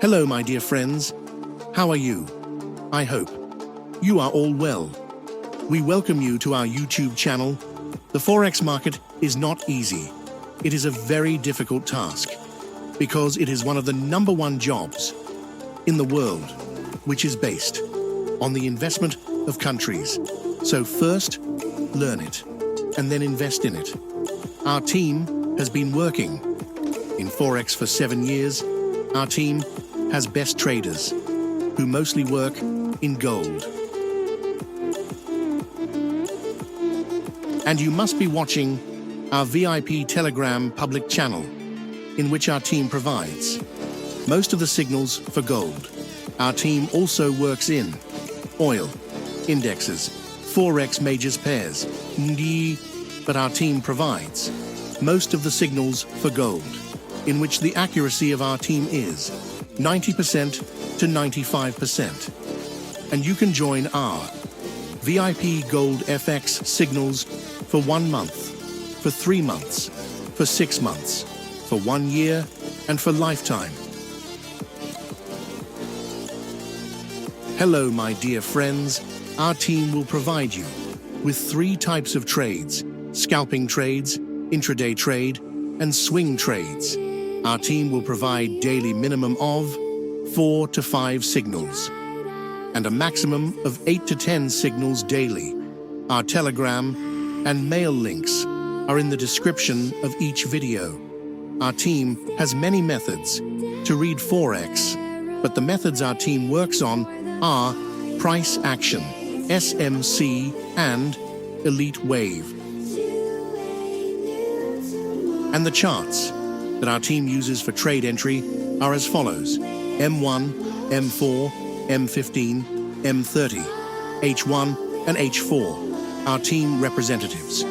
Hello, my dear friends. How are you? I hope you are all well. We welcome you to our YouTube channel. The Forex market is not easy. It is a very difficult task because it is one of the #1 jobs in the world, which is based on the investment of countries. So first, learn it and then invest in it. Our team has been working in Forex for 7 years. Our team has best traders who mostly work in gold. And you must be watching our VIP Telegram public channel, in which our team provides most of the signals for gold. Our team also works in oil, indexes, Forex majors pairs, but our team provides most of the signals for gold, in which the accuracy of our team is 90% to 95%. And you can join our VIP Gold FX signals for 1 month, for 3 months, for 6 months, for 1 year, and for lifetime. Hello, my dear friends. Our team will provide you with 3 types of trades: scalping trades, intraday trade, and swing trades. Our team will provide daily minimum of 4 to 5 signals and a maximum of 8 to 10 signals daily. Our Telegram and mail links are in the description of each video. Our team has many methods to read Forex, but the methods our team works on are price action, SMC, and elite wave. And the charts that our team uses for trade entry are as follows: M1, M4, M15, M30, H1, and H4. Our team representatives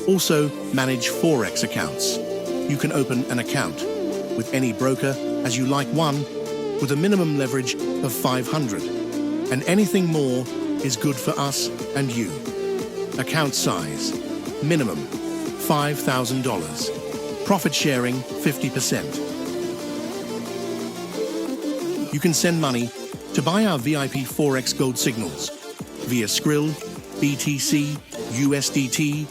also manage Forex accounts. You can open an account with any broker as you like, one with a minimum leverage of 500, and anything more is good for us and you. Account size: minimum $5,000. Profit sharing 50%. You can send money to buy our VIP Forex gold signals via Skrill, BTC, USDT,